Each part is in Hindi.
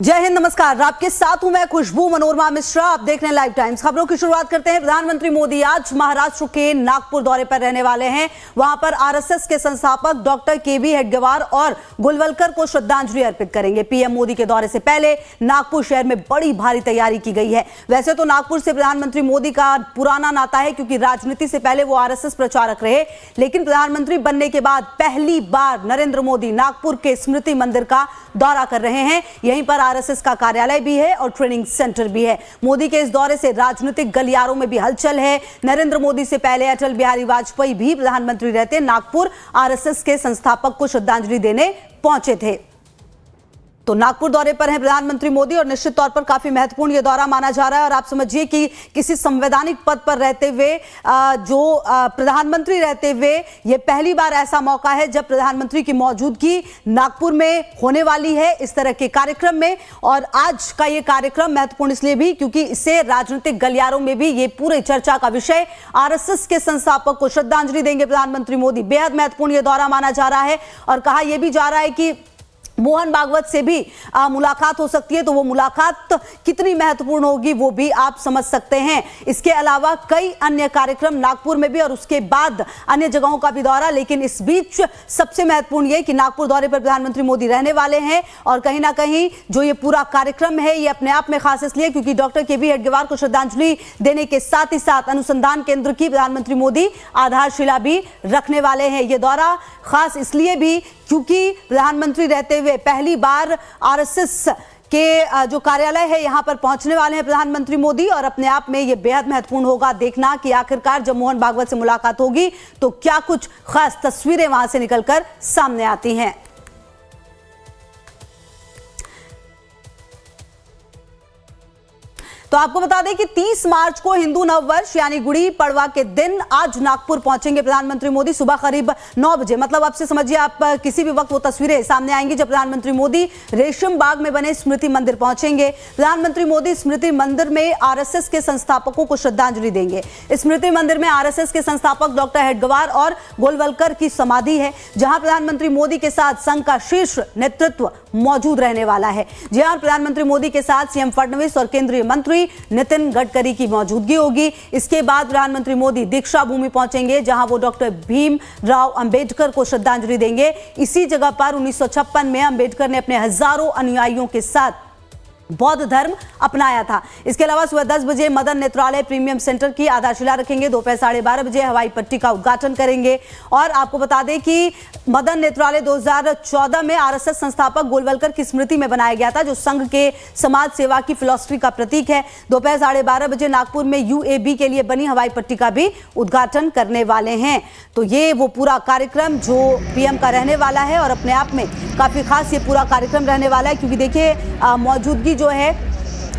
जय हिंद, नमस्कार। आपके साथ हूं मैं खुशबू मनोरमा मिश्रा। आप देख रहे हैं लाइव टाइम्स। खबरों की शुरुआत करते हैं। प्रधानमंत्री मोदी आज महाराष्ट्र के नागपुर दौरे पर रहने वाले हैं। वहां पर आरएसएस के संस्थापक डॉक्टर केबी हेडगेवार और गोलवलकर को श्रद्धांजलि अर्पित करेंगे। पीएम मोदी के दौरे से पहले नागपुर शहर में बड़ी भारी तैयारी की गई है। वैसे तो नागपुर से प्रधानमंत्री मोदी का पुराना नाता है, क्योंकि राजनीति से पहले वो आरएसएस प्रचारक रहे, लेकिन प्रधानमंत्री बनने के बाद पहली बार नरेंद्र मोदी नागपुर के स्मृति मंदिर का दौरा कर रहे हैं। यहीं पर आरएसएस का कार्यालय भी है और ट्रेनिंग सेंटर भी है। मोदी के इस दौरे से राजनीतिक गलियारों में भी हलचल है। नरेंद्र मोदी से पहले अटल बिहारी वाजपेयी भी प्रधानमंत्री रहते नागपुर आरएसएस के संस्थापक को श्रद्धांजलि देने पहुंचे थे। तो नागपुर दौरे पर हैं प्रधानमंत्री मोदी और निश्चित तौर पर काफी महत्वपूर्ण ये दौरा माना जा रहा है। और आप समझिए कि किसी संवैधानिक पद पर रहते हुए प्रधानमंत्री रहते हुए ये पहली बार ऐसा मौका है जब प्रधानमंत्री की मौजूदगी नागपुर में होने वाली है इस तरह के कार्यक्रम में। और आज का ये कार्यक्रम महत्वपूर्ण इसलिए भी क्योंकि इससे राजनीतिक गलियारों में भी ये पूरे चर्चा का विषय आरएसएस के संस्थापक को श्रद्धांजलि देंगे प्रधानमंत्री मोदी। बेहद महत्वपूर्ण ये दौरा माना जा रहा है और कहा यह भी जा रहा है कि मोहन भागवत से भी मुलाकात हो सकती है। तो वो मुलाकात कितनी महत्वपूर्ण होगी वो भी आप समझ सकते हैं। इसके अलावा कई अन्य कार्यक्रम नागपुर में भी और उसके बाद अन्य जगहों का भी दौरा। लेकिन इस बीच सबसे महत्वपूर्ण ये कि नागपुर दौरे पर प्रधानमंत्री मोदी रहने वाले हैं और कहीं ना कहीं जो ये पूरा कार्यक्रम है ये अपने आप में खास इसलिए क्योंकि डॉक्टर केबी हेडगेवार को श्रद्धांजलि देने के साथ ही साथ अनुसंधान केंद्र की प्रधानमंत्री मोदी आधारशिला भी रखने वाले हैं। ये दौरा खास इसलिए भी क्योंकि प्रधानमंत्री रहते हुए पहली बार आरएसएस के जो कार्यालय है यहां पर पहुंचने वाले हैं प्रधानमंत्री मोदी। और अपने आप में यह बेहद महत्वपूर्ण होगा देखना कि आखिरकार जब मोहन भागवत से मुलाकात होगी तो क्या कुछ खास तस्वीरें वहां से निकलकर सामने आती हैं। तो आपको बता दें कि 30 मार्च को हिंदू नववर्ष यानी गुड़ी पड़वा के दिन आज नागपुर पहुंचेंगे प्रधानमंत्री मोदी सुबह करीब 9 बजे। मतलब आपसे समझिए आप किसी भी वक्त वो तस्वीरें सामने आएंगी जब प्रधानमंत्री मोदी रेशम बाग में बने स्मृति मंदिर पहुंचेंगे। प्रधानमंत्री मोदी स्मृति मंदिर में आरएसएस के संस्थापकों को श्रद्धांजलि देंगे। स्मृति मंदिर में आरएसएस के संस्थापक डॉक्टर हेडगेवार और गोलवलकर की समाधि है, जहां प्रधानमंत्री मोदी के साथ संघ का शीर्ष नेतृत्व मौजूद रहने वाला है। जहां प्रधानमंत्री मोदी के साथ सीएम फडणवीस और केंद्रीय मंत्री नितिन गडकरी की मौजूदगी होगी। इसके बाद प्रधानमंत्री मोदी दीक्षा भूमि पहुंचेंगे, जहां वो डॉक्टर भीमराव अंबेडकर को श्रद्धांजलि देंगे। इसी जगह पर 1956 में अंबेडकर ने अपने हजारों अनुयायियों के साथ बौद्ध धर्म अपनाया था। इसके अलावा सुबह 10 बजे मदन नेत्रालय प्रीमियम सेंटर की आधारशिला रखेंगे। दोपहर 12:30 बजे हवाई पट्टी का उद्घाटन करेंगे। और आपको बता दें कि मदन नेत्रालय 2014 में आरएसएस संस्थापक गोलवलकर की स्मृति में बनाया गया था, जो संघ के समाज सेवा की फिलॉसफी का प्रतीक है। दोपहर 12:30 बजे नागपुर में यूएबी के लिए बनी हवाई पट्टी का भी उद्घाटन करने वाले हैं। तो ये वो पूरा कार्यक्रम जो पीएम का रहने वाला है और अपने आप में काफी खास ये पूरा कार्यक्रम रहने वाला है, क्योंकि देखिए मौजूदगी जो है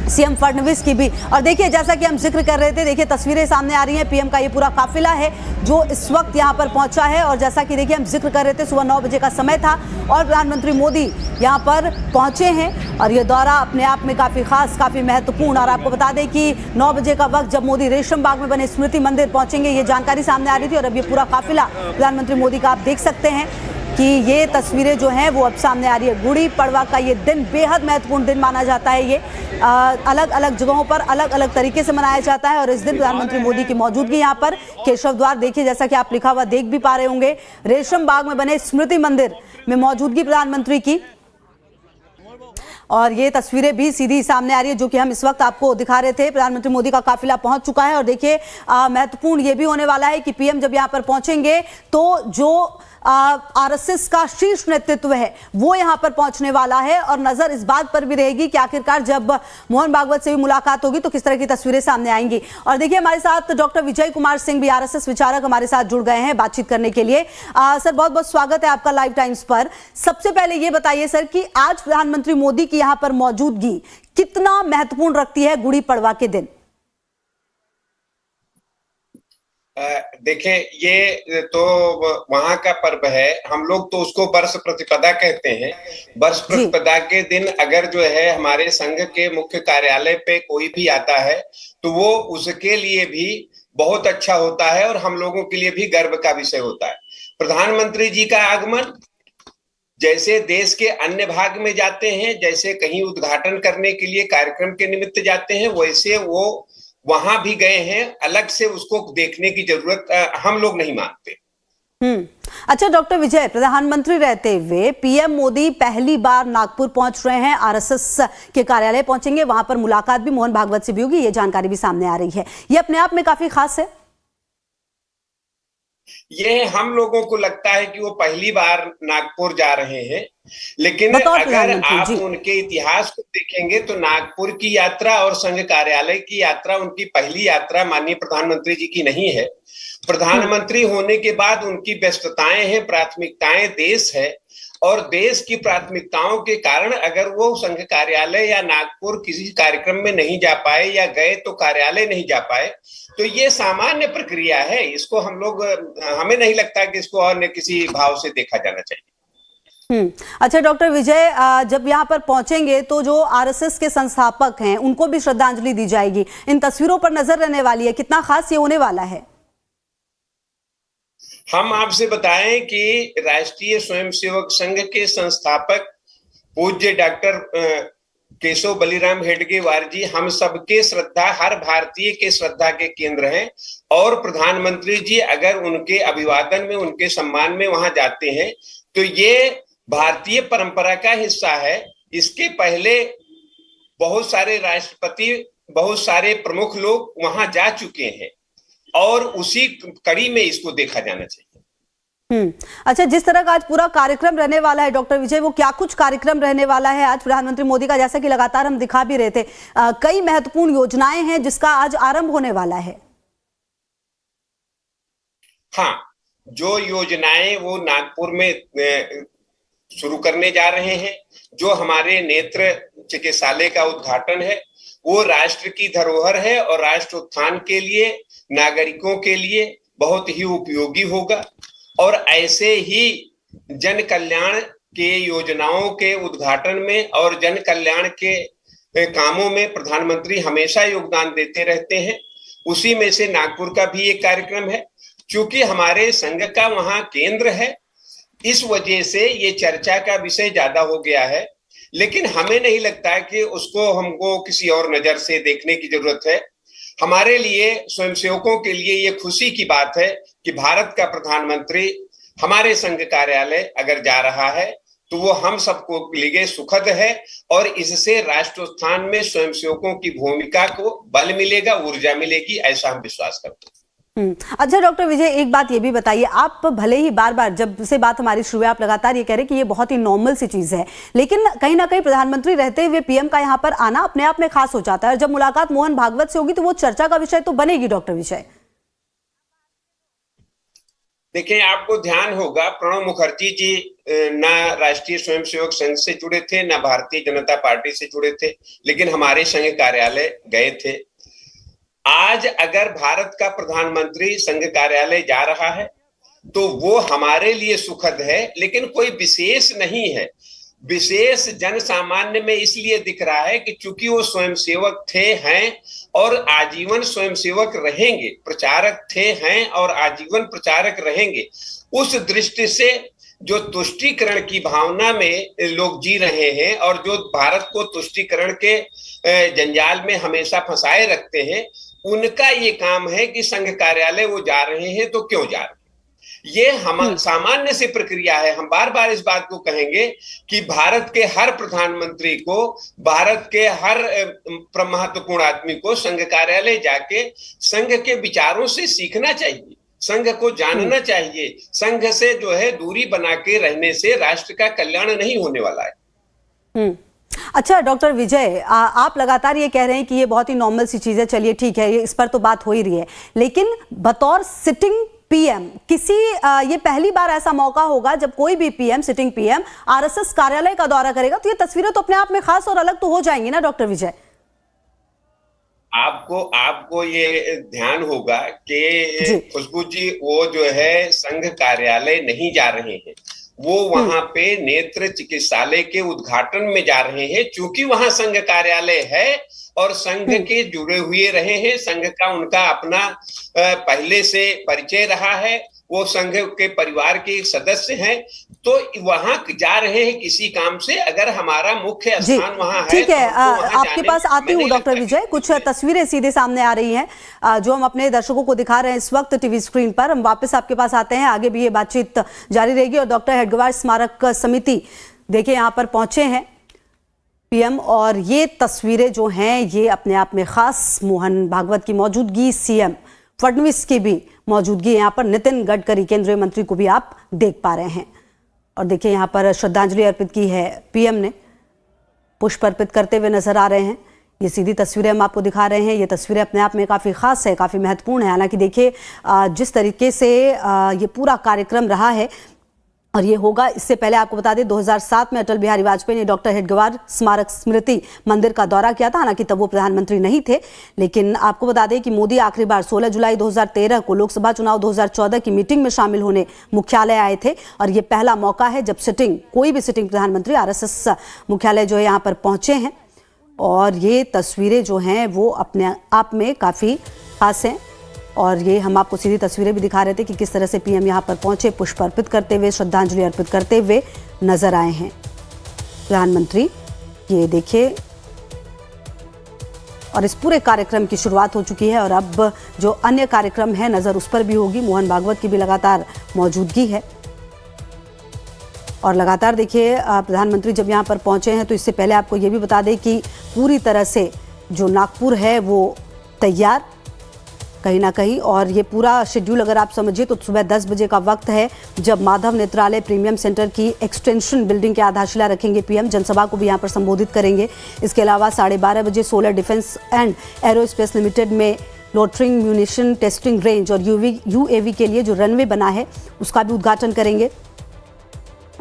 सीएम फडणवीस की भी। और देखिए जैसा कि हम जिक्र कर रहे थे, देखिए तस्वीरें सामने आ रही हैं। पीएम का ये पूरा काफिला है जो इस वक्त यहां पर पहुंचा है। और जैसा कि देखिए हम जिक्र कर रहे थे, सुबह 9 बजे का समय था और प्रधानमंत्री मोदी यहां पर पहुंचे हैं। और ये दौरा अपने आप में काफी खास, काफी महत्वपूर्ण। और आपको बता दें कि 9 बजे का वक्त जब मोदी रेशम बाग में बने स्मृति मंदिर पहुंचेंगे, ये जानकारी सामने आ रही थी। और अब ये पूरा काफिला प्रधानमंत्री मोदी का आप देख सकते हैं कि ये तस्वीरें जो हैं वो अब सामने आ रही है। गुड़ी पड़वा का ये दिन बेहद महत्वपूर्ण दिन माना जाता है। ये अलग अलग जगहों पर अलग अलग तरीके से मनाया जाता है। और इस दिन प्रधानमंत्री मोदी की मौजूदगी यहाँ पर केशव द्वार, देखिए जैसा कि आप लिखा हुआ देख भी पा रहे होंगे, रेशम बाग में बने स्मृति मंदिर में मौजूदगी प्रधानमंत्री की। और ये तस्वीरें भी सीधी सामने आ रही है जो कि हम इस वक्त आपको दिखा रहे थे। प्रधानमंत्री मोदी का काफिला पहुंच चुका है। और देखिए महत्वपूर्ण ये भी होने वाला है कि पीएम जब यहां पर पहुंचेंगे तो जो आरएसएस का शीर्ष नेतृत्व है वो यहां पर पहुंचने वाला है। और नजर इस बात पर भी रहेगी कि आखिरकार जब मोहन भागवत से भी मुलाकात होगी तो किस तरह की तस्वीरें सामने आएंगी। और देखिए हमारे साथ डॉक्टर विजय कुमार सिंह भी आरएसएस विचारक हमारे साथ जुड़ गए हैं बातचीत करने के लिए। सर बहुत बहुत स्वागत है आपका लाइव टाइम्स पर। सबसे पहले ये बताइए सर कि आज प्रधानमंत्री मोदी की यहां पर मौजूदगी कितना महत्वपूर्ण रखती है गुड़ी पड़वा के दिन? देखिए ये तो वहां का पर्व है, हम लोग तो उसको वर्ष प्रतिपदा कहते हैं। वर्ष प्रतिपदा के दिन अगर जो है हमारे संघ के मुख्य कार्यालय पे कोई भी आता है तो वो उसके लिए भी बहुत अच्छा होता है और हम लोगों के लिए भी गर्व का विषय होता है। प्रधानमंत्री जी का आगमन जैसे देश के अन्य भाग में जाते हैं, जैसे कहीं उद्घाटन करने के लिए कार्यक्रम के निमित्त जाते हैं, वैसे वो वहां भी गए हैं। अलग से उसको देखने की जरूरत हम लोग नहीं मानते। अच्छा डॉक्टर विजय, प्रधानमंत्री रहते हुए पीएम मोदी पहली बार नागपुर पहुंच रहे हैं, आरएसएस के कार्यालय पहुंचेंगे, वहां पर मुलाकात भी मोहन भागवत से भी होगी, ये जानकारी भी सामने आ रही है। ये अपने आप में काफी खास है। ये हम लोगों को लगता है कि वो पहली बार नागपुर जा रहे हैं, लेकिन अगर आप उनके इतिहास को देखेंगे तो नागपुर की यात्रा और संघ कार्यालय की यात्रा उनकी पहली यात्रा माननीय प्रधानमंत्री जी की नहीं है। प्रधानमंत्री होने के बाद उनकी व्यस्तताएं हैं, प्राथमिकताएं देश है, और देश की प्राथमिकताओं के कारण अगर वो संघ कार्यालय या नागपुर किसी कार्यक्रम में नहीं जा पाए या गए तो कार्यालय नहीं जा पाए, तो ये सामान्य प्रक्रिया है। इसको हम लोग, हमें नहीं लगता कि इसको और किसी भाव से देखा जाना चाहिए। अच्छा डॉक्टर विजय, जब यहाँ पर पहुंचेंगे तो जो आरएसएस के संस्थापक हैं उनको भी श्रद्धांजलि दी जाएगी, इन तस्वीरों पर नजर रहने वाली है, कितना खास ये होने वाला है? हम आपसे बताएं कि राष्ट्रीय स्वयंसेवक संघ के संस्थापक पूज्य डॉक्टर केशव बलिराम हेडगेवार जी हम सबके श्रद्धा, हर भारतीय के श्रद्धा के केंद्र हैं। और प्रधानमंत्री जी अगर उनके अभिवादन में, उनके सम्मान में वहां जाते हैं तो ये भारतीय परंपरा का हिस्सा है। इसके पहले बहुत सारे राष्ट्रपति, बहुत सारे प्रमुख लोग वहां जा चुके हैं और उसी कड़ी में इसको देखा जाना चाहिए। अच्छा, जिस तरह का आज पूरा कार्यक्रम रहने वाला है डॉक्टर विजय, वो क्या कुछ कार्यक्रम रहने वाला है आज प्रधानमंत्री मोदी का? जैसा कि लगातार हम दिखा भी रहे थे, कई महत्वपूर्ण योजनाएं हैं जिसका आज आरंभ होने वाला है। हाँ, जो योजनाएं वो नागपुर में शुरू करने जा रहे हैं। जो हमारे नेत्र चिकित्सालय का उद्घाटन है वो राष्ट्र की धरोहर है और राष्ट्र उत्थान के लिए, नागरिकों के लिए बहुत ही उपयोगी होगा। और ऐसे ही जन कल्याण के योजनाओं के उद्घाटन में और जन कल्याण के कामों में प्रधानमंत्री हमेशा योगदान देते रहते हैं। उसी में से नागपुर का भी एक कार्यक्रम है। चूंकि हमारे संघ का वहां केंद्र है, इस वजह से ये चर्चा का विषय ज्यादा हो गया है, लेकिन हमें नहीं लगता कि उसको हमको किसी और नजर से देखने की जरूरत है। हमारे लिए, स्वयंसेवकों के लिए ये खुशी की बात है कि भारत का प्रधानमंत्री हमारे संघ कार्यालय अगर जा रहा है तो वो हम सबको लिए सुखद है और इससे राष्ट्रोत्थान में स्वयंसेवकों की भूमिका को बल मिलेगा, ऊर्जा मिलेगी, ऐसा हम विश्वास करते हैं। अच्छा डॉक्टर विजय, एक बात ये भी बताइए, आप भले ही बार बार जब से बात हमारी शुरू है आप लगातार ये कह रहे हैं कि ये बहुत ही नॉर्मल सी चीज है, लेकिन कहीं ना कहीं प्रधानमंत्री रहते हुए पीएम का यहाँ पर आना अपने आप में खास हो जाता है। जब मुलाकात मोहन भागवत से होगी तो वो चर्चा का विषय तो बनेगी डॉक्टर विजय। देखिए, आपको ध्यान होगा प्रणब मुखर्जी जी ना राष्ट्रीय स्वयंसेवक संघ से जुड़े थे, ना भारतीय जनता पार्टी से जुड़े थे, लेकिन हमारे संघ कार्यालय गए थे। आज अगर भारत का प्रधानमंत्री संघ कार्यालय जा रहा है तो वो हमारे लिए सुखद है, लेकिन कोई विशेष नहीं है। विशेष जन सामान्य में इसलिए दिख रहा है कि चूंकि वो स्वयंसेवक थे, हैं और आजीवन स्वयंसेवक रहेंगे, प्रचारक थे, हैं और आजीवन प्रचारक रहेंगे। उस दृष्टि से जो तुष्टीकरण की भावना में लोग जी रहे हैं और जो भारत को तुष्टीकरण के जंजाल में हमेशा फंसाए रखते हैं, उनका ये काम है कि संघ कार्यालय वो जा रहे हैं तो क्यों जा रहे हैं। ये हम सामान्य सी प्रक्रिया है। हम बार बार इस बात को कहेंगे कि भारत के हर प्रधानमंत्री को, भारत के हर महत्वपूर्ण आदमी को संघ कार्यालय जाके संघ के विचारों से सीखना चाहिए, संघ को जानना चाहिए। संघ से जो है दूरी बना के रहने से राष्ट्र का कल्याण नहीं होने वाला है। अच्छा डॉक्टर विजय, आप लगातार ये कह रहे हैं कि ये बहुत ही नॉर्मल सी चीज है, चलिए ठीक है, इस पर तो बात हो ही रही है, लेकिन बतौर सिटिंग पीएम ये पहली बार ऐसा मौका होगा जब कोई भी पीएम, सिटिंग पीएम आरएसएस कार्यालय का दौरा करेगा, तो ये तस्वीरें तो अपने आप में खास और अलग तो हो जाएंगी ना डॉक्टर विजय। आपको ये ध्यान होगा कि खुशबू जी वो जो है संघ कार्यालय नहीं जा रहे हैं, वो वहां पे नेत्र चिकित्सालय के उद्घाटन में जा रहे हैं। चूंकि वहां संघ कार्यालय है और संघ के जुड़े हुए रहे हैं, संघ का उनका अपना पहले से परिचय रहा है, वो संघ के परिवार के एक सदस्य हैं, तो वहां जा रहे हैं किसी काम से, अगर हमारा मुख्य स्थान वहां है ठीक है। तो आपके पास आती हूँ डॉक्टर विजय, कुछ तस्वीरें सीधे सामने आ रही हैं जो हम अपने दर्शकों को दिखा रहे हैं इस वक्त टीवी स्क्रीन पर। हम वापस आपके पास आते हैं, आगे भी ये बातचीत जारी रहेगी। और डॉक्टर हेडगेवार स्मारक समिति देखिए यहाँ पर पहुंचे हैं पीएम, और ये तस्वीरें जो हैं ये अपने आप में खास, मोहन भागवत की मौजूदगी, सीएम फडणवीस की भी मौजूदगी, यहाँ पर नितिन गडकरी केंद्रीय मंत्री को भी आप देख पा रहे हैं। और देखिए यहाँ पर श्रद्धांजलि अर्पित की है पीएम ने, पुष्प अर्पित करते हुए नजर आ रहे हैं। ये सीधी तस्वीरें हम आपको दिखा रहे हैं। ये तस्वीरें अपने आप में काफ़ी खास है, काफ़ी महत्वपूर्ण है। हालांकि देखिए जिस तरीके से ये पूरा कार्यक्रम रहा है, और ये होगा, इससे पहले आपको बता दें 2007 में अटल बिहारी वाजपेयी ने डॉक्टर हेडगेवार स्मारक स्मृति मंदिर का दौरा किया था। हालांकि तब वो प्रधानमंत्री नहीं थे, लेकिन आपको बता दें कि मोदी आखिरी बार 16 जुलाई 2013 को लोकसभा चुनाव 2014 की मीटिंग में शामिल होने मुख्यालय आए थे। और ये पहला मौका है जब कोई भी सिटिंग प्रधानमंत्री आरएसएस मुख्यालय जो है यहाँ पर पहुंचे हैं। और ये तस्वीरें जो हैं वो अपने आप में काफ़ी खास हैं। और ये हम आपको सीधी तस्वीरें भी दिखा रहे थे कि किस तरह से पीएम यहाँ पर पहुंचे, पुष्प अर्पित करते हुए, श्रद्धांजलि अर्पित करते हुए नजर आए हैं प्रधानमंत्री। ये देखिए, और इस पूरे कार्यक्रम की शुरुआत हो चुकी है और अब जो अन्य कार्यक्रम है नजर उस पर भी होगी। मोहन भागवत की भी लगातार मौजूदगी है। और लगातार देखिए प्रधानमंत्री जब यहाँ पर पहुंचे हैं, तो इससे पहले आपको ये भी बता दें कि पूरी तरह से जो नागपुर है वो तैयार कहीं ना कहीं। और ये पूरा शेड्यूल अगर आप समझिए तो सुबह 10 बजे का वक्त है जब माधव नेत्रालय प्रीमियम सेंटर की एक्सटेंशन बिल्डिंग की आधारशिला रखेंगे पीएम। जनसभा को भी यहाँ पर संबोधित करेंगे। इसके अलावा 12:30 बजे solar defence and aerospace limited में लोटरिंग म्यूनिशन टेस्टिंग रेंज और यूएवी के लिए जो रनवे बना है उसका भी उद्घाटन करेंगे।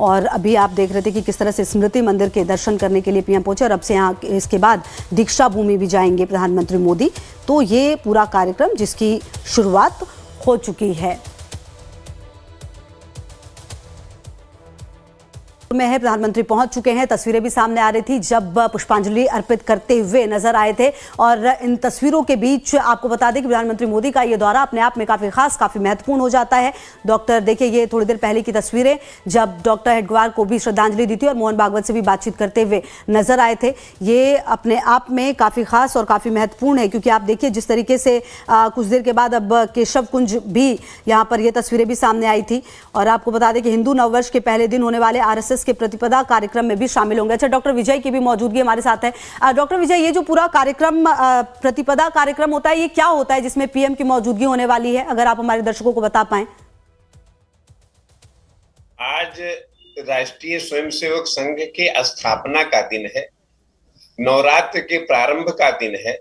और अभी आप देख रहे थे कि किस तरह से स्मृति मंदिर के दर्शन करने के लिए पीएम पहुंचे, और अब से यहाँ इसके बाद दीक्षा भूमि भी जाएंगे प्रधानमंत्री मोदी। तो ये पूरा कार्यक्रम जिसकी शुरुआत हो चुकी है में है, प्रधानमंत्री पहुंच चुके हैं। तस्वीरें भी सामने आ रही थी जब पुष्पांजलि अर्पित करते हुए नजर आए थे। और इन तस्वीरों के बीच आपको बता दें कि प्रधानमंत्री मोदी का ये दौरा अपने आप में काफी खास, काफी महत्वपूर्ण हो जाता है। डॉक्टर देखिए, ये थोड़ी देर पहले की तस्वीरें जब डॉक्टर हेडगेवार को भी श्रद्धांजलि दी थी और मोहन भागवत से भी बातचीत करते हुए नजर आए थे। ये अपने आप में काफी खास और काफी महत्वपूर्ण है, क्योंकि आप देखिए जिस तरीके से कुछ देर के बाद अब केशव कुंज भी यहाँ पर ये तस्वीरें भी सामने आई थी। और आपको बता दें कि हिंदू नववर्ष के पहले दिन होने वाले आरएसएस के प्रतिपदा कार्यक्रम में भी शामिल होंगे। अच्छा, डॉक्टर विजय की भी मौजूदगी हमारे साथ है। डॉक्टर विजय, ये जो पूरा कार्यक्रम प्रतिपदा कार्यक्रम होता है, ये क्या होता है जिसमें पीएम की मौजूदगी होने वाली है, अगर आप हमारे दर्शकों को बता पाएं। आज राष्ट्रीय स्वयंसेवक संघ के स्थापना का दिन है, नवरात्र के प्रारंभ का दिन है,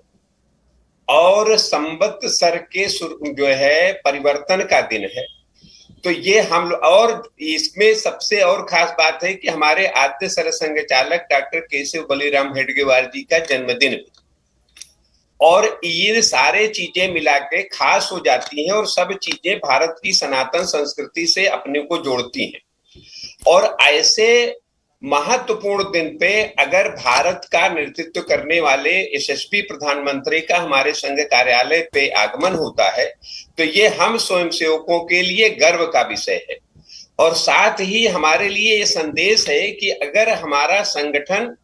और संवत्सर के जो है परिवर्तन का दिन है। तो ये हम लोग, और इसमें सबसे और खास बात है कि हमारे आद्य सरसंघ चालक डॉक्टर केशव बलिराम हेडगेवार जी का जन्मदिन भी, और ये सारे चीजें मिला के खास हो जाती हैं, और सब चीजें भारत की सनातन संस्कृति से अपने को जोड़ती हैं। और ऐसे महत्वपूर्ण दिन पे अगर भारत का नेतृत्व करने वाले यशस्वी प्रधानमंत्री का हमारे संघ कार्यालय पे आगमन होता है, तो ये हम स्वयंसेवकों के लिए गर्व का विषय है। और साथ ही हमारे लिए ये संदेश है कि अगर हमारा संगठन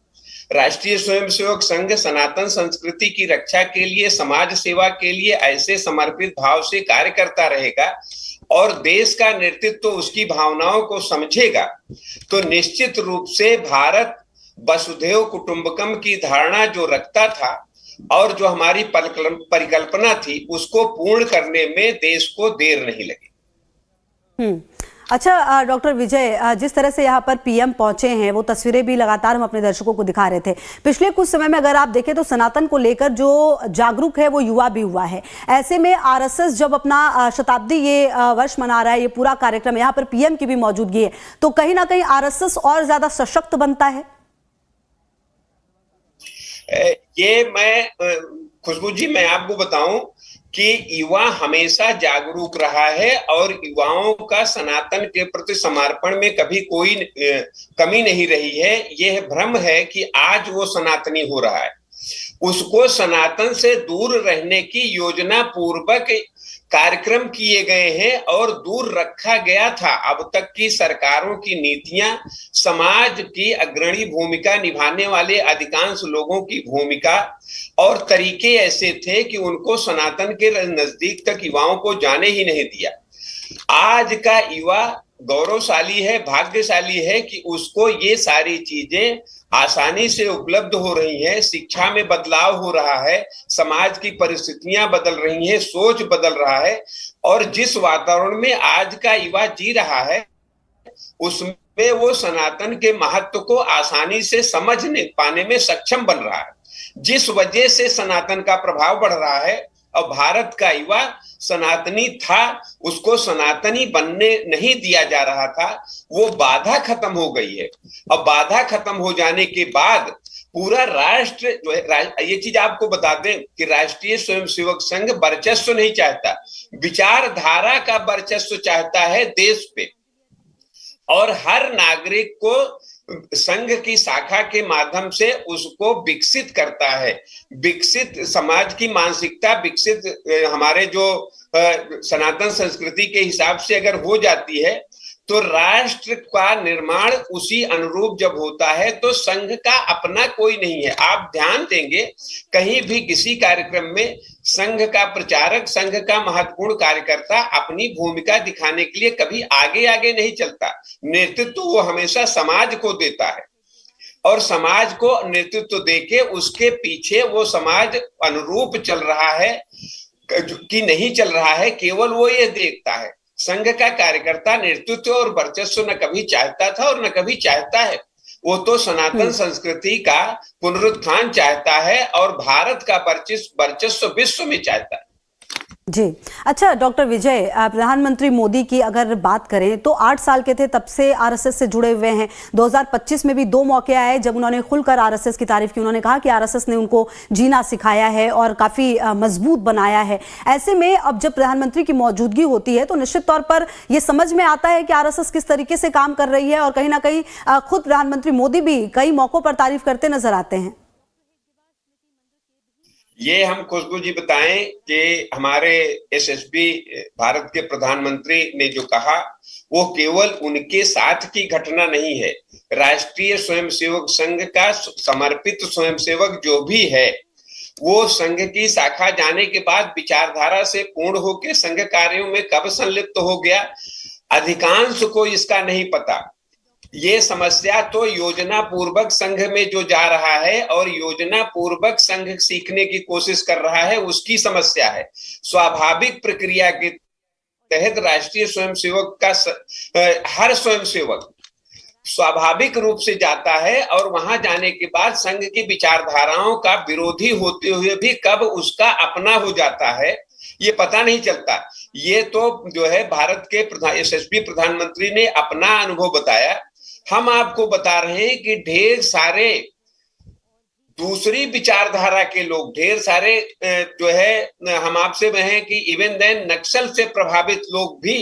राष्ट्रीय स्वयंसेवक संघ सनातन संस्कृति की रक्षा के लिए, समाज सेवा के लिए ऐसे समर्पित भाव से कार्य करता रहेगा और देश का नेतृत्व उसकी भावनाओं को समझेगा, तो निश्चित रूप से भारत वसुधैव कुटुंबकम की धारणा जो रखता था और जो हमारी परिकल्पना थी, उसको पूर्ण करने में देश को देर नहीं लगी। अच्छा डॉक्टर विजय, जिस तरह से यहाँ पर पीएम पहुंचे हैं, वो तस्वीरें भी लगातार हम अपने दर्शकों को दिखा रहे थे। पिछले कुछ समय में अगर आप देखें तो सनातन को लेकर जो जागरूक है वो युवा भी हुआ है। ऐसे में आरएसएस जब अपना शताब्दी ये वर्ष मना रहा है, ये पूरा कार्यक्रम, यहाँ पर पीएम की भी मौजूदगी है, तो कहीं ना कहीं आरएसएस और ज्यादा सशक्त बनता है। ये मैं खुशबू जी, मैं आपको बताऊं कि युवा हमेशा जागरूक रहा है और युवाओं का सनातन के प्रति समर्पण में कभी कोई कमी नहीं रही है। यह भ्रम है कि आज वो सनातनी हो रहा है। उसको सनातन से दूर रहने की योजना पूर्वक कार्यक्रम किए गए हैं और दूर रखा गया था। अब तक की सरकारों की नीतियां समाज की अग्रणी भूमिका निभाने वाले अधिकांश लोगों की भूमिका और तरीके ऐसे थे कि उनको सनातन के नजदीक तक युवाओं को जाने ही नहीं दिया। आज का युवा गौरवशाली है, भाग्यशाली है कि उसको ये सारी चीजें आसानी से उपलब्ध हो रही हैं, शिक्षा में बदलाव हो रहा है, समाज की परिस्थितियां बदल रही हैं, सोच बदल रहा है और जिस वातावरण में आज का युवा जी रहा है उसमें वो सनातन के महत्व को आसानी से समझने पाने में सक्षम बन रहा है, जिस वजह से सनातन का प्रभाव बढ़ रहा है। और भारत का युवा सनातनी था, उसको सनातनी बनने नहीं दिया जा रहा था, वो बाधा खत्म हो गई है। अब बाधा खत्म हो जाने के बाद पूरा राष्ट्र जो है, ये चीज आपको बता दें कि राष्ट्रीय स्वयंसेवक संघ वर्चस्व नहीं चाहता, विचारधारा का वर्चस्व चाहता है देश पे, और हर नागरिक को संघ की शाखा के माध्यम से उसको विकसित करता है। विकसित समाज की मानसिकता विकसित हमारे जो सनातन संस्कृति के हिसाब से अगर हो जाती है तो राष्ट्र का निर्माण उसी अनुरूप जब होता है तो संघ का अपना कोई नहीं है। आप ध्यान देंगे कहीं भी किसी कार्यक्रम में संघ का प्रचारक, संघ का महत्वपूर्ण कार्यकर्ता अपनी भूमिका दिखाने के लिए कभी आगे आगे नहीं चलता। नेतृत्व वो हमेशा समाज को देता है और समाज को नेतृत्व देके उसके पीछे वो समाज अनुरूप चल रहा है कि नहीं चल रहा है, केवल वो ये देखता है। संघ का कार्यकर्ता नेतृत्व और वर्चस्व न कभी चाहता था और न कभी चाहता है, वो तो सनातन संस्कृति का पुनरुत्थान चाहता है और भारत का वर्चस्व विश्व में चाहता है। जी अच्छा डॉक्टर विजय, प्रधानमंत्री मोदी की अगर बात करें तो 8 साल के थे तब से आरएसएस से जुड़े हुए हैं। 2025 में भी 2 मौके आए जब उन्होंने खुलकर आरएसएस की तारीफ की। उन्होंने कहा कि आरएसएस ने उनको जीना सिखाया है और काफी मजबूत बनाया है। ऐसे में अब जब प्रधानमंत्री की मौजूदगी होती है तो निश्चित तौर पर यह समझ में आता है कि आरएसएस किस तरीके से काम कर रही है और कहीं ना कहीं खुद प्रधानमंत्री मोदी भी कई मौकों पर तारीफ करते नजर आते हैं। ये हम खुशबू जी बताएं कि हमारे एसएसबी भारत के प्रधानमंत्री ने जो कहा वो केवल उनके साथ की घटना नहीं है। राष्ट्रीय स्वयंसेवक संघ का समर्पित स्वयंसेवक जो भी है वो संघ की शाखा जाने के बाद विचारधारा से पूर्ण होकर संघ कार्यों में कब संलिप्त हो गया, अधिकांश को इसका नहीं पता। ये समस्या तो योजना पूर्वक संघ में जो जा रहा है और योजना पूर्वक संघ सीखने की कोशिश कर रहा है उसकी समस्या है। स्वाभाविक प्रक्रिया के तहत राष्ट्रीय स्वयंसेवक का हर स्वयंसेवक स्वाभाविक रूप से जाता है और वहां जाने के बाद संघ की विचारधाराओं का विरोधी होते हुए भी कब उसका अपना हो जाता है ये पता नहीं चलता। ये तो जो है भारत के यशस्वी प्रधानमंत्री ने अपना अनुभव बताया। हम आपको बता रहे हैं कि ढेर सारे दूसरी विचारधारा के लोग, ढेर सारे जो है हम आपसे कहें कि इवन देन नक्सल से प्रभावित लोग भी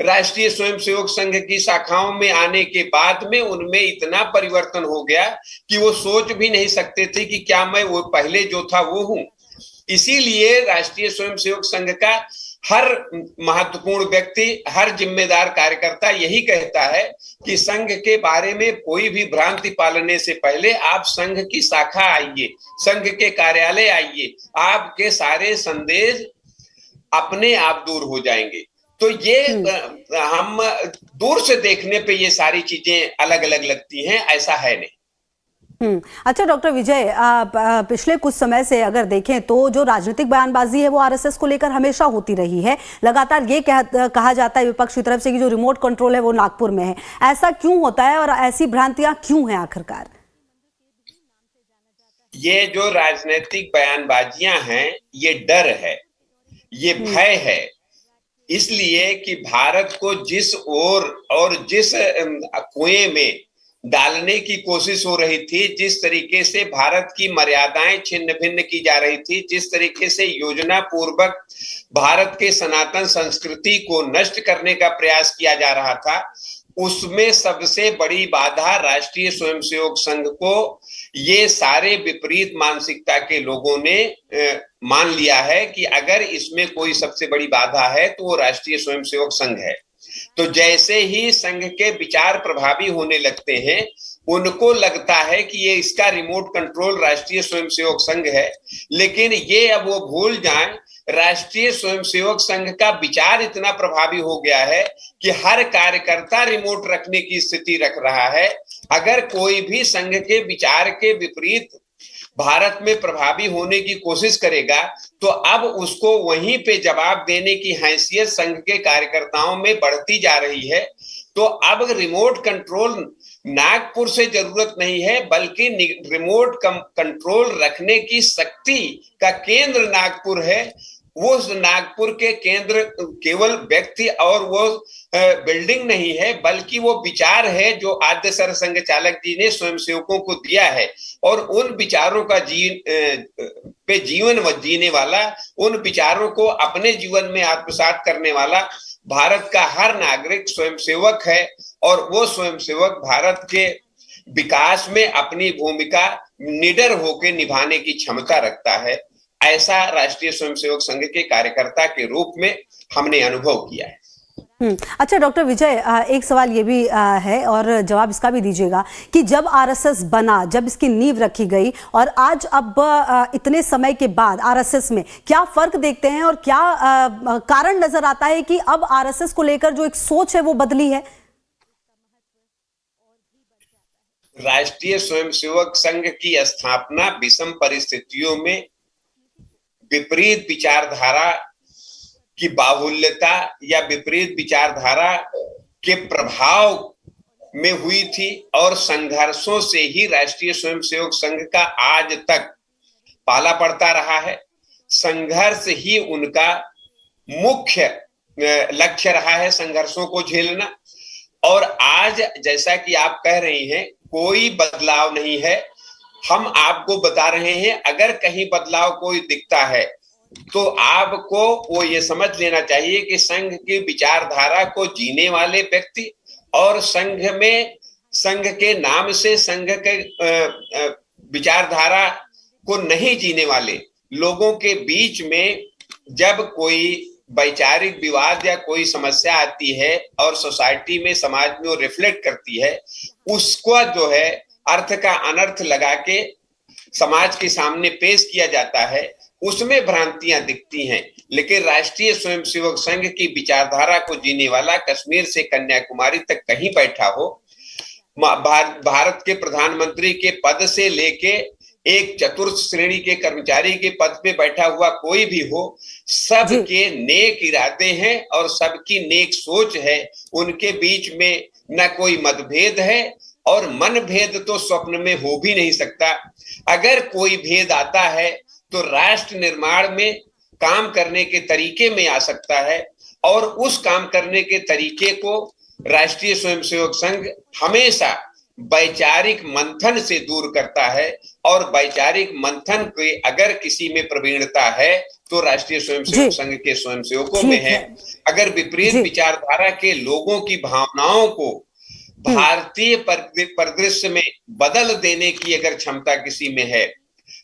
राष्ट्रीय स्वयंसेवक संघ की शाखाओं में आने के बाद में उनमें इतना परिवर्तन हो गया कि वो सोच भी नहीं सकते थे कि क्या मैं वो पहले जो था वो हूं। इसीलिए राष्ट्रीय स्वयंसेवक संघ का हर महत्वपूर्ण व्यक्ति, हर जिम्मेदार कार्यकर्ता यही कहता है कि संघ के बारे में कोई भी भ्रांति पालने से पहले आप संघ की शाखा आइए, संघ के कार्यालय आइए, आपके सारे संदेश अपने आप दूर हो जाएंगे। तो ये हम दूर से देखने पे ये सारी चीजें अलग अलग लगती हैं, ऐसा है नहीं। अच्छा डॉक्टर विजय, पिछले कुछ समय से अगर देखें तो जो राजनीतिक बयानबाजी है वो आरएसएस को लेकर हमेशा होती रही है। लगातार ये कहा जाता है विपक्ष की तरफ से कि जो रिमोट कंट्रोल है वो नागपुर में है। ऐसा क्यों होता है और ऐसी भ्रांतियां क्यों हैं आखिरकार? ये जो राजनीतिक बयानबाजियां हैं ये डर है, ये भय है, इसलिए कि भारत को जिस ओर और जिस कुएं में डालने की कोशिश हो रही थी, जिस तरीके से भारत की मर्यादाएं छिन्न भिन्न की जा रही थी, जिस तरीके से योजना पूर्वक भारत के सनातन संस्कृति को नष्ट करने का प्रयास किया जा रहा था, उसमें सबसे बड़ी बाधा राष्ट्रीय स्वयंसेवक संघ को ये सारे विपरीत मानसिकता के लोगों ने मान लिया है कि अगर इसमें कोई सबसे बड़ी बाधा है तो वो राष्ट्रीय स्वयंसेवक संघ है। तो जैसे ही संघ के विचार प्रभावी होने लगते हैं, उनको लगता है कि ये इसका रिमोट कंट्रोल राष्ट्रीय स्वयंसेवक संघ है, लेकिन ये अब वो भूल जाएं राष्ट्रीय स्वयंसेवक संघ का विचार इतना प्रभावी हो गया है कि हर कार्यकर्ता रिमोट रखने की स्थिति रख रहा है। अगर कोई भी संघ के विचार के विपरीत भारत में प्रभावी होने की कोशिश करेगा तो अब उसको वहीं पे जवाब देने की हैसियत संघ के कार्यकर्ताओं में बढ़ती जा रही है। तो अब रिमोट कंट्रोल नागपुर से जरूरत नहीं है, बल्कि रिमोट कंट्रोल रखने की शक्ति का केंद्र नागपुर है। वो नागपुर के केंद्र केवल व्यक्ति और वो बिल्डिंग नहीं है, बल्कि वो विचार है जो आद्य सरसंघ चालक जी ने स्वयंसेवकों को दिया है। और उन विचारों का जीवन जीने वाला, उन विचारों को अपने जीवन में आत्मसात करने वाला भारत का हर नागरिक स्वयंसेवक है। और वो स्वयंसेवक भारत के विकास में अपनी भूमिका निडर होकर निभाने की क्षमता रखता है। ऐसा राष्ट्रीय स्वयंसेवक संघ के कार्यकर्ता के रूप में हमने अनुभव किया है। अच्छा डॉक्टर विजय, एक सवाल ये भी है और जवाब इसका भी दीजिएगा कि जब आरएसएस बना, जब इसकी नींव रखी गई और आज अब इतने समय के बाद आरएसएस में क्या फर्क देखते हैं और क्या कारण नजर आता है कि अब आरएसएस को लेकर जो एक सोच है वो बदली है? राष्ट्रीय स्वयंसेवक संघ की स्थापना विषम परिस्थितियों में विपरीत विचारधारा की बाहुल्यता या विपरीत विचारधारा के प्रभाव में हुई थी। और संघर्षों से ही राष्ट्रीय स्वयंसेवक संघ का आज तक पाला पड़ता रहा है। संघर्ष ही उनका मुख्य लक्ष्य रहा है, संघर्षों को झेलना। और आज जैसा कि आप कह रही हैं, कोई बदलाव नहीं है। हम आपको बता रहे हैं, अगर कहीं बदलाव कोई दिखता है तो आपको वो ये समझ लेना चाहिए कि संघ की विचारधारा को जीने वाले व्यक्ति और संघ में संघ के नाम से संघ के विचारधारा को नहीं जीने वाले लोगों के बीच में जब कोई वैचारिक विवाद या कोई समस्या आती है और सोसाइटी में, समाज में वो रिफ्लेक्ट करती है, उसको जो है अर्थ का अनर्थ लगा के समाज के सामने पेश किया जाता है, उसमें भ्रांतियां दिखती हैं। लेकिन राष्ट्रीय स्वयंसेवक संघ की विचारधारा को जीने वाला कश्मीर से कन्याकुमारी तक कहीं बैठा हो, भारत के प्रधानमंत्री के पद से लेके एक चतुर्थ श्रेणी के कर्मचारी के पद पे बैठा हुआ कोई भी हो, सबके नेक इरादे हैं और सबकी नेक सोच है। उनके बीच में न कोई मतभेद है और मनभेद तो स्वप्न में हो भी नहीं सकता। अगर कोई भेद आता है तो राष्ट्र निर्माण में काम करने के तरीके में आ सकता है, और उस काम करने के तरीके को राष्ट्रीय स्वयंसेवक संघ हमेशा वैचारिक मंथन से दूर करता है। और वैचारिक मंथन के अगर किसी में प्रवीणता है तो राष्ट्रीय स्वयंसेवक संघ के स्वयंसेवकों में है। अगर विपरीत विचारधारा के लोगों की भावनाओं को भारतीय परिदृश्य में बदल देने की अगर क्षमता किसी में है,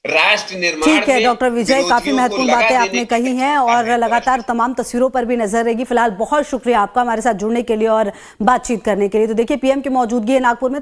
राष्ट्र निर्माण ठीक है डॉक्टर विजय, काफी महत्वपूर्ण बातें आपने कही हैं और लगातार तमाम तस्वीरों पर भी नजर रहेगी। फिलहाल बहुत शुक्रिया आपका हमारे साथ जुड़ने के लिए और बातचीत करने के लिए। तो देखिए, पीएम की मौजूदगी है नागपुर में।